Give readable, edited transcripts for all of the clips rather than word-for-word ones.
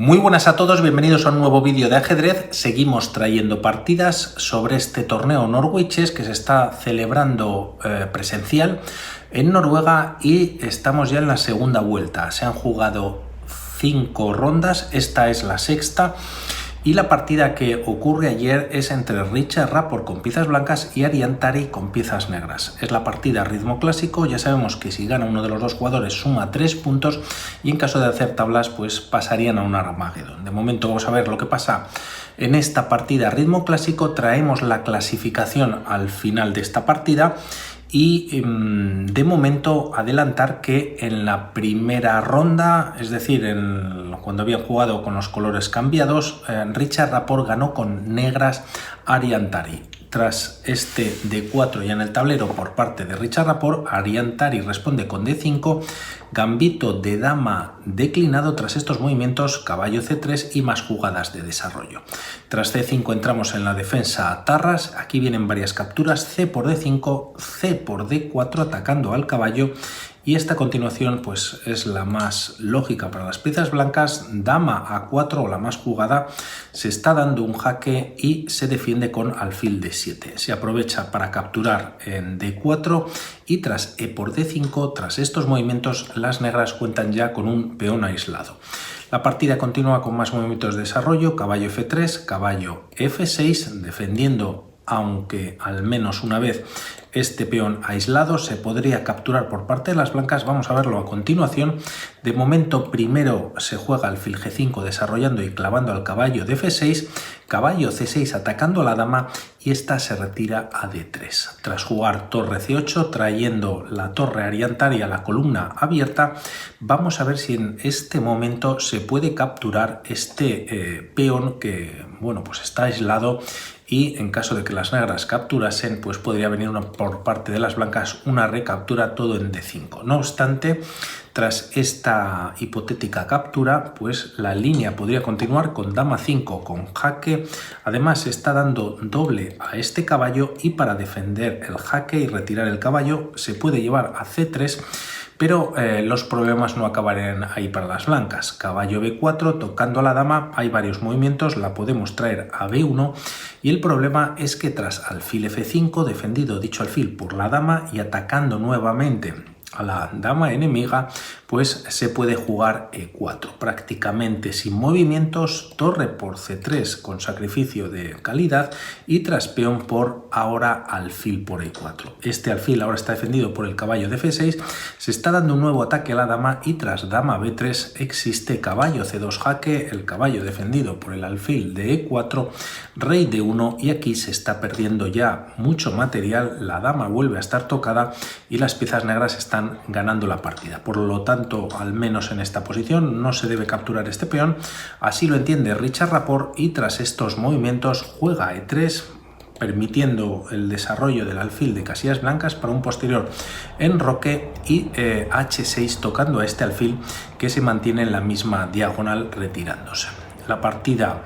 Muy buenas a todos, bienvenidos a un nuevo vídeo de ajedrez. Seguimos trayendo partidas sobre este torneo Norway Chess que se está celebrando presencial en Noruega y estamos ya en la segunda vuelta. Se han jugado 5 rondas, esta es la sexta. Y la partida que ocurre ayer es entre Richard Rapport con piezas blancas y Ariane Tari con piezas negras. Es la partida a ritmo clásico, ya sabemos que si gana uno de los dos jugadores suma 3 puntos y en caso de hacer tablas pues pasarían a un Armageddon. De momento vamos a ver lo que pasa en esta partida a ritmo clásico, traemos la clasificación al final de esta partida. Y de momento adelantar que en la primera ronda, es decir, cuando habían jugado con los colores cambiados, Richard Rapport ganó con negras Ariane Tari. Tras este D4 ya en el tablero por parte de Richard Rapport, Ariane Tari responde con D5, gambito de dama declinado. Tras estos movimientos, caballo C3 y más jugadas de desarrollo. Tras C5 entramos en la defensa a tarras, aquí vienen varias capturas, C por D5, C por D4 atacando al caballo. Y esta continuación pues es la más lógica para las piezas blancas, dama A4 o la más jugada, se está dando un jaque y se defiende con alfil D7. Se aprovecha para capturar en D4 y tras E por D5, tras estos movimientos las negras cuentan ya con un peón aislado. La partida continúa con más movimientos de desarrollo, caballo F3, caballo F6, defendiendo aunque al menos una vez este peón aislado se podría capturar por parte de las blancas. Vamos a verlo a continuación. De momento primero se juega alfil G5 desarrollando y clavando al caballo de F6, caballo C6 atacando a la dama y esta se retira a D3. Tras jugar torre C8 trayendo la torre Ariane Tari a la columna abierta, vamos a ver si en este momento se puede capturar este peón que bueno pues está aislado. Y en caso de que las negras capturasen, pues podría venir por parte de las blancas una recaptura todo en D5. No obstante, tras esta hipotética captura, pues la línea podría continuar con dama 5 con jaque. Además se está dando doble a este caballo y para defender el jaque y retirar el caballo se puede llevar a C3. Pero los problemas no acabarán ahí para las blancas. Caballo B4 tocando a la dama, hay varios movimientos, la podemos traer a B1 y el problema es que tras alfil F5, defendido dicho alfil por la dama y atacando nuevamente a la dama enemiga, pues se puede jugar E4 prácticamente sin movimientos, torre por C3 con sacrificio de calidad y tras peón por ahora alfil por E4. Este alfil ahora está defendido por el caballo de F6, se está dando un nuevo ataque a la dama y tras dama B3 existe caballo C2 jaque, el caballo defendido por el alfil de E4, rey D1 y aquí se está perdiendo ya mucho material, la dama vuelve a estar tocada y las piezas negras están ganando la partida. Por lo tanto, al menos en esta posición no se debe capturar este peón, así lo entiende Richard Rapport y tras estos movimientos juega E3 permitiendo el desarrollo del alfil de casillas blancas para un posterior enroque y H6 tocando a este alfil que se mantiene en la misma diagonal retirándose. La partida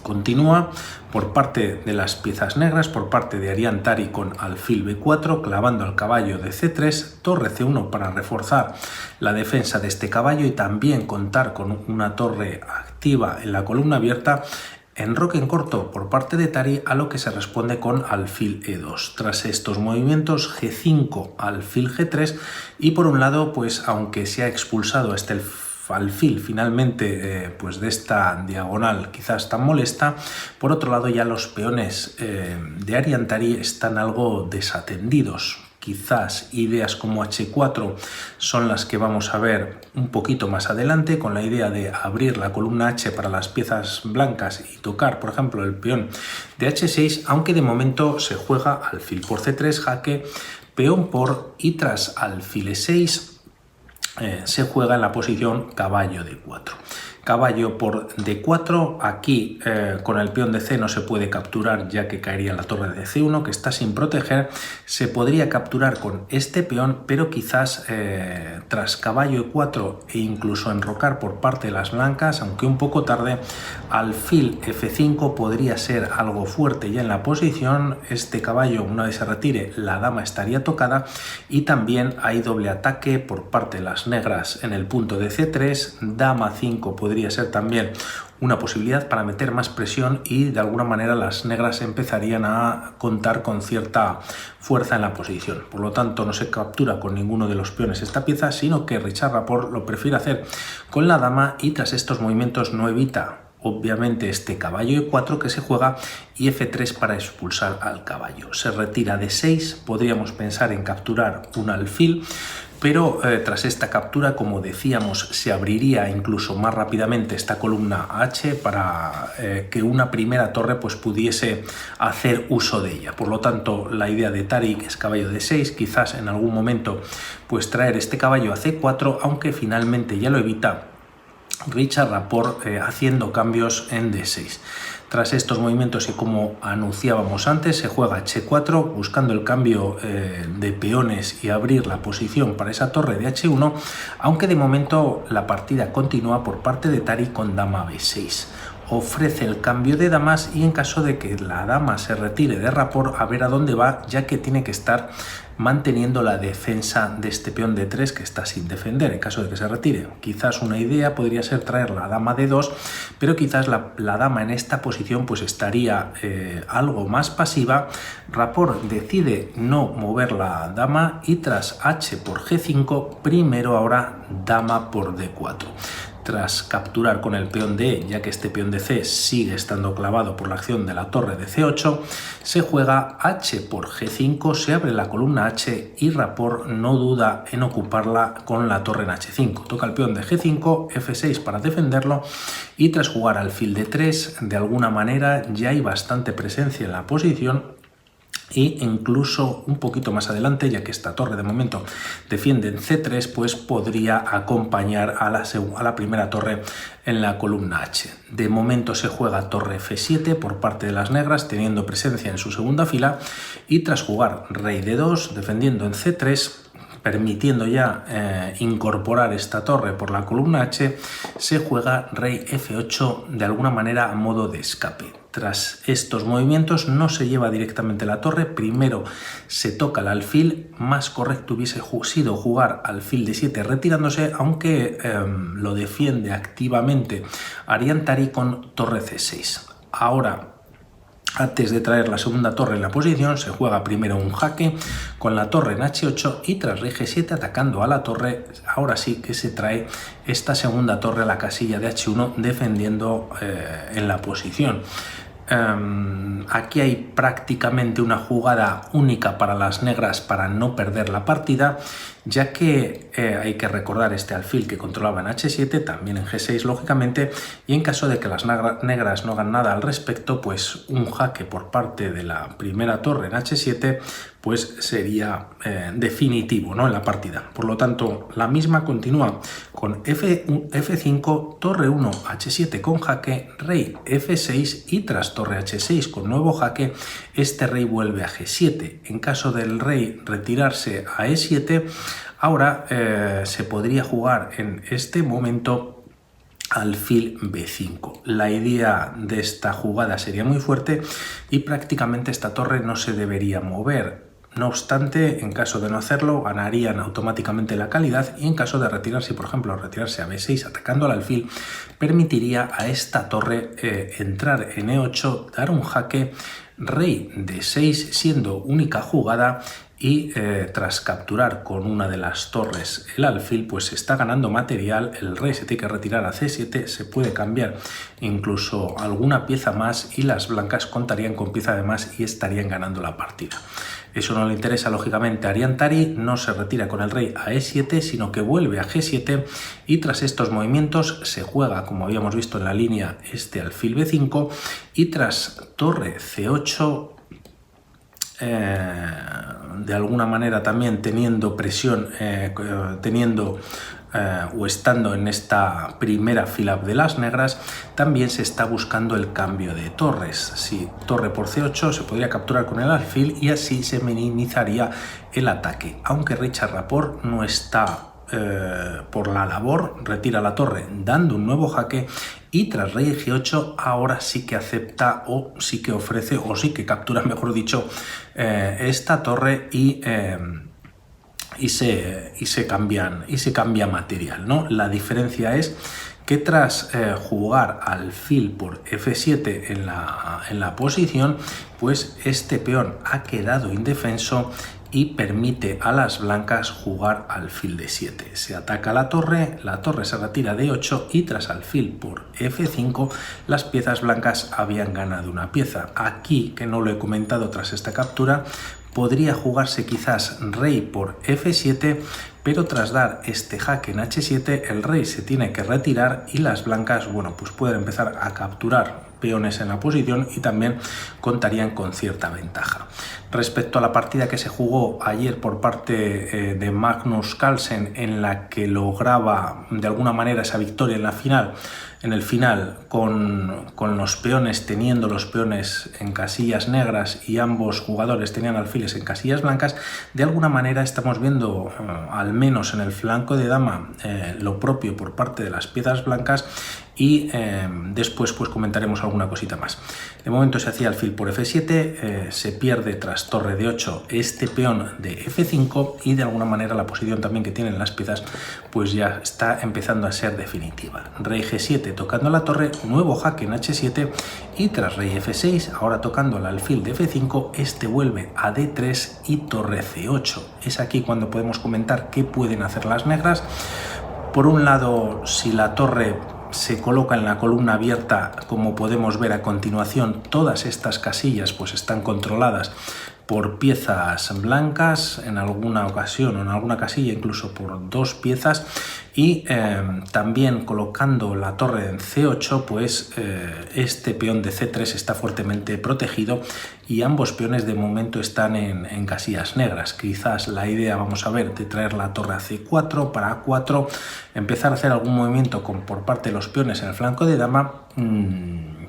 continúa por parte de las piezas negras, por parte de Ariane Tari con alfil B4, clavando al caballo de C3, torre C1 para reforzar la defensa de este caballo y también contar con una torre activa en la columna abierta. Enroque en corto por parte de Tari, a lo que se responde con alfil E2. Tras estos movimientos, G5, alfil G3 y por un lado, pues aunque se ha expulsado este alfil finalmente pues de esta diagonal quizás tan molesta, por otro lado ya los peones de Ariane Tari están algo desatendidos. Quizás ideas como H4 son las que vamos a ver un poquito más adelante, con la idea de abrir la columna H para las piezas blancas y tocar, por ejemplo, el peón de H6, aunque de momento se juega alfil por C3, jaque, peón por y tras alfil E6 se juega en la posición caballo D4. Caballo por D4, aquí con el peón de C no se puede capturar ya que caería la torre de C1 que está sin proteger. Se podría capturar con este peón, pero quizás tras caballo E4 e incluso enrocar por parte de las blancas, aunque un poco tarde, alfil F5 podría ser algo fuerte ya en la posición. Este caballo, una vez se retire, la dama estaría tocada y también hay doble ataque por parte de las negras en el punto de C3, dama 5 puede podría ser también una posibilidad para meter más presión y de alguna manera las negras empezarían a contar con cierta fuerza en la posición. Por lo tanto, no se captura con ninguno de los peones esta pieza, sino que Richard Rapport lo prefiere hacer con la dama y tras estos movimientos no evita obviamente este caballo E4 que se juega y F3 para expulsar al caballo. Se retira de 6, podríamos pensar en capturar un alfil, pero tras esta captura, como decíamos, se abriría incluso más rápidamente esta columna H para que una primera torre pues pudiese hacer uso de ella. Por lo tanto, la idea de Tariq es caballo de 6, quizás en algún momento pues traer este caballo a C4, aunque finalmente ya lo evita Richard Rapport haciendo cambios en D6. Tras estos movimientos y como anunciábamos antes, se juega H4 buscando el cambio de peones y abrir la posición para esa torre de H1, aunque de momento la partida continúa por parte de Tariq con dama B6. Ofrece el cambio de damas y en caso de que la dama se retire de Rapport, a ver a dónde va, ya que tiene que estar manteniendo la defensa de este peón de 3 que está sin defender en caso de que se retire. Quizás una idea podría ser traer la dama de 2, pero quizás la dama en esta posición pues estaría algo más pasiva. Rapport decide no mover la dama y tras H por G5, primero ahora dama por D4. Tras capturar con el peón de E, ya que este peón de C sigue estando clavado por la acción de la torre de C8, se juega H por G5, se abre la columna H y Rapport no duda en ocuparla con la torre en H5. Toca el peón de G5, F6 para defenderlo y tras jugar alfil de 3, de alguna manera ya hay bastante presencia en la posición. Y incluso un poquito más adelante, ya que esta torre de momento defiende en C3, pues podría acompañar a la primera torre en la columna H. De momento se juega torre F7 por parte de las negras, teniendo presencia en su segunda fila, y tras jugar rey D2, defendiendo en C3, permitiendo ya incorporar esta torre por la columna H, se juega rey F8 de alguna manera a modo de escape. Tras estos movimientos no se lleva directamente la torre, primero se toca el alfil, más correcto hubiese sido jugar alfil de 7 retirándose, aunque lo defiende activamente Ariane Tariq con torre C6. Ahora, antes de traer la segunda torre en la posición, se juega primero un jaque con la torre en H8 y tras rey G7 atacando a la torre, ahora sí que se trae esta segunda torre a la casilla de H1 defendiendo en la posición. Aquí hay prácticamente una jugada única para las negras para no perder la partida, ya que hay que recordar este alfil que controlaba en H7, también en G6 lógicamente, y en caso de que las negras no hagan nada al respecto, pues un jaque por parte de la primera torre en H7 pues sería definitivo, ¿no?, en la partida. Por lo tanto, la misma continúa con F5, torre 1, H7 con jaque, rey F6 y tras torre H6 con nuevo jaque, este rey vuelve a G7. En caso del rey retirarse a E7, ahora se podría jugar en este momento alfil B5. La idea de esta jugada sería muy fuerte y prácticamente esta torre no se debería mover. No obstante, en caso de no hacerlo, ganarían automáticamente la calidad y en caso de retirarse, por ejemplo, retirarse a B6 atacando al alfil, permitiría a esta torre entrar en E8, dar un jaque, rey D6 siendo única jugada y tras capturar con una de las torres el alfil, pues se está ganando material, el rey se tiene que retirar a C7, se puede cambiar incluso alguna pieza más y las blancas contarían con pieza de más y estarían ganando la partida. Eso no le interesa lógicamente a Ariane Tariq, no se retira con el rey a E7, sino que vuelve a G7 y tras estos movimientos se juega, como habíamos visto en la línea, este alfil B5 y tras torre C8, de alguna manera también teniendo presión, o estando en esta primera fila de las negras, también se está buscando el cambio de torres. Si torre por C8 se podría capturar con el alfil y así se minimizaría el ataque, aunque Richard Rapport no está por la labor, retira la torre dando un nuevo jaque y tras rey G8 ahora sí que acepta o sí que ofrece o sí que captura, mejor dicho, esta torre y se cambia material, ¿no? La diferencia es que tras jugar alfil por f7 en la posición, pues este peón ha quedado indefenso y permite a las blancas jugar alfil de 7. Se ataca la torre se retira de 8 y tras alfil por f5 las piezas blancas habían ganado una pieza. Aquí, que no lo he comentado tras esta captura, podría jugarse quizás rey por f7, pero tras dar este jaque en h7 el rey se tiene que retirar y las blancas, bueno, pues pueden empezar a capturar peones en la posición y también contarían con cierta ventaja. Respecto a la partida que se jugó ayer por parte de Magnus Carlsen, en la que lograba de alguna manera esa victoria en el final con los peones, teniendo los peones en casillas negras y ambos jugadores tenían alfiles en casillas blancas, de alguna manera estamos viendo, al menos en el flanco de dama, lo propio por parte de las piezas blancas, y después pues comentaremos alguna cosita más. De momento se hacía alfil por f7, se pierde tras torre de 8 este peón de f5 y de alguna manera la posición también que tienen las piezas pues ya está empezando a ser definitiva. Rey g7 tocando la torre, nuevo jaque en h7 y tras rey f6, ahora tocando el alfil de f5, este vuelve a d3 y torre c8. Es aquí cuando podemos comentar qué pueden hacer las negras. Por un lado, si la torre se coloca en la columna abierta, como podemos ver a continuación, todas estas casillas pues están controladas por piezas blancas, en alguna ocasión o en alguna casilla incluso por dos piezas, y también colocando la torre en c8 pues este peón de c3 está fuertemente protegido y ambos peones de momento están en casillas negras. Quizás la idea, vamos a ver, de traer la torre a c4 para a4, empezar a hacer algún movimiento por parte de los peones en el flanco de dama,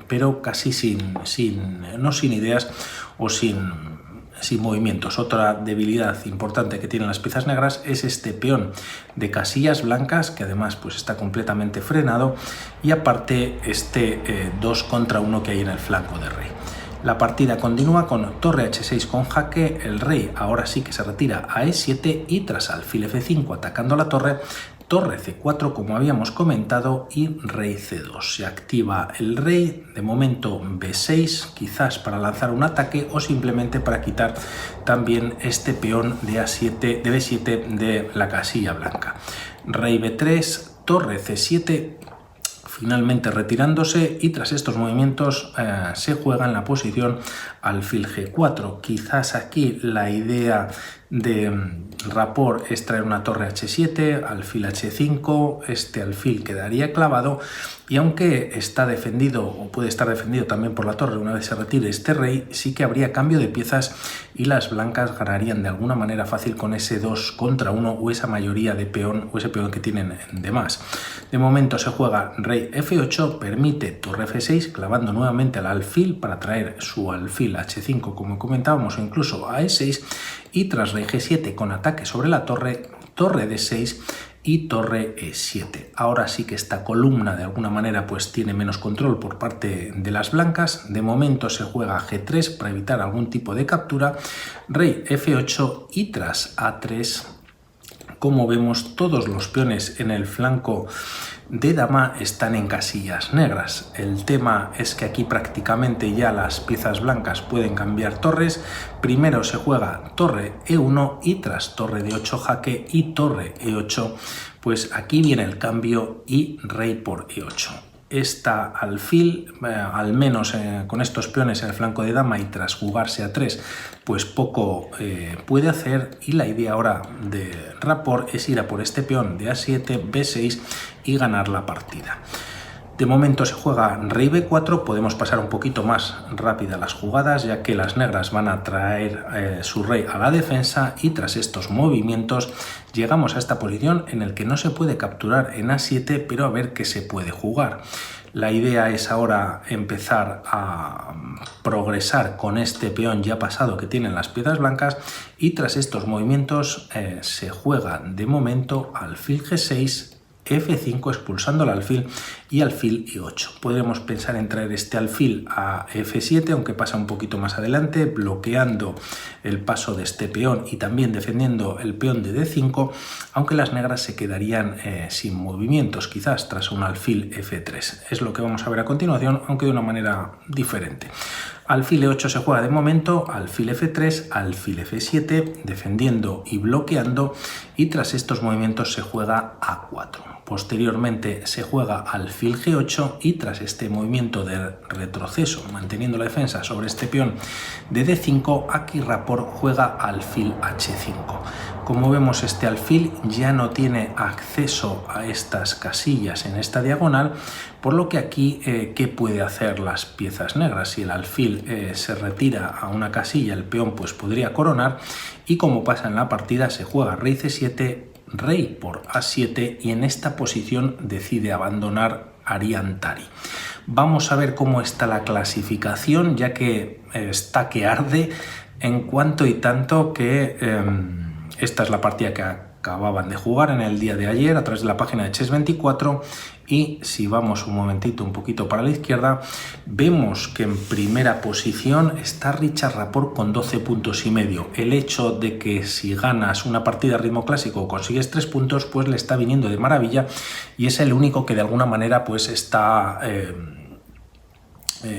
pero casi no sin ideas o sin movimientos. Otra debilidad importante que tienen las piezas negras es este peón de casillas blancas, que además pues está completamente frenado, y aparte este 2 contra 1 que hay en el flanco de rey. La partida continúa con torre h6 con jaque, el rey ahora sí que se retira a e7 y tras alfil f5 atacando la torre, torre c4 como habíamos comentado y rey c2. Se activa el rey, de momento b6, quizás para lanzar un ataque o simplemente para quitar también este peón de a7, de b7 de la casilla blanca. Rey b3, torre c7, finalmente retirándose, y tras estos movimientos se juega en la posición alfil g4. Quizás aquí la idea de Rapport es traer una torre h7, alfil h5, este alfil quedaría clavado, y aunque está defendido o puede estar defendido también por la torre una vez se retire este rey, sí que habría cambio de piezas y las blancas ganarían de alguna manera fácil con ese 2 contra 1 o esa mayoría de peón o ese peón que tienen de más. De momento se juega rey f8, permite torre f6 clavando nuevamente al alfil para traer su alfil h5 como comentábamos, o incluso a e6, y tras rey g7 con ataque sobre la torre, torre d6 y torre e7. Ahora sí que esta columna de alguna manera pues tiene menos control por parte de las blancas. De momento se juega g3 para evitar algún tipo de captura, rey f8 y tras a3, como vemos, todos los peones en el flanco de dama están en casillas negras. El tema es que aquí prácticamente ya las piezas blancas pueden cambiar torres. Primero se juega torre e1 y tras torre de 8 jaque y torre e8, pues aquí viene el cambio y rey por e8. Esta alfil, al menos con estos peones en el flanco de dama y tras jugarse a 3, pues poco puede hacer, y la idea ahora de Rapport es ir a por este peón de a7, b6 y ganar la partida. De momento se juega rey b4, podemos pasar un poquito más rápida las jugadas, ya que las negras van a traer su rey a la defensa, y tras estos movimientos llegamos a esta posición en el que no se puede capturar en a7, pero a ver qué se puede jugar. La idea es ahora empezar a progresar con este peón ya pasado que tienen las piezas blancas, y tras estos movimientos se juega de momento alfil g6, F5 expulsando el alfil y alfil E8. Podríamos pensar en traer este alfil a F7, aunque pasa un poquito más adelante, bloqueando el paso de este peón y también defendiendo el peón de D5, aunque las negras se quedarían sin movimientos, quizás tras un alfil F3. Es lo que vamos a ver a continuación, aunque de una manera diferente. Alfil E8 se juega de momento, alfil F3, alfil F7, defendiendo y bloqueando, y tras estos movimientos se juega A4. Posteriormente se juega alfil G8 y tras este movimiento de retroceso, manteniendo la defensa sobre este peón de D5, aquí Rapport juega alfil H5. Como vemos, este alfil ya no tiene acceso a estas casillas en esta diagonal, por lo que aquí, ¿qué puede hacer las piezas negras? Si el alfil se retira a una casilla, el peón pues podría coronar, y como pasa en la partida, se juega rey C7, rey por A7, y en esta posición decide abandonar Ariantari. Vamos a ver cómo está la clasificación, ya que está que arde, en cuanto y tanto que esta es la partida que acababan de jugar en el día de ayer a través de la página de Chess24, y si vamos un momentito un poquito para la izquierda, vemos que en primera posición está Richard Rapport con 12 puntos y medio. El hecho de que si ganas una partida a ritmo clásico consigues 3 puntos, pues le está viniendo de maravilla, y es el único que de alguna manera pues está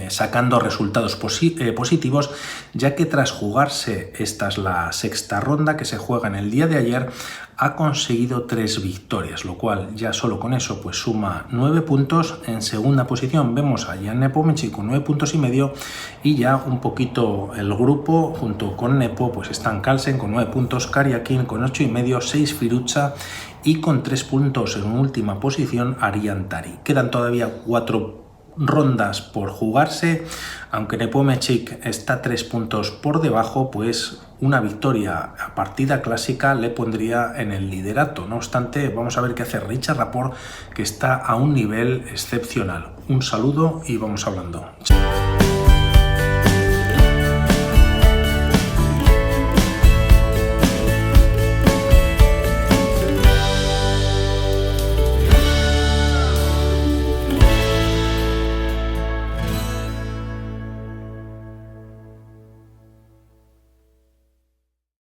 sacando resultados positivos, ya que tras jugarse, esta es la sexta ronda que se juega en el día de ayer, ha conseguido 3 victorias, lo cual ya solo con eso pues suma 9 puntos. En segunda posición vemos a Jan Nepomniachtchi con 9 puntos y medio, y ya un poquito el grupo junto con Nepo pues están Carlsen con 9 puntos, Karjakin con 8 y medio, 6 Firuza, y con 3 puntos en última posición Ariantari. Quedan todavía 4 rondas por jugarse, aunque Nepomniachtchi está 3 puntos por debajo, pues una victoria a partida clásica le pondría en el liderato. No obstante, vamos a ver qué hace Richard Rapport, que está a un nivel excepcional. Un saludo y vamos hablando.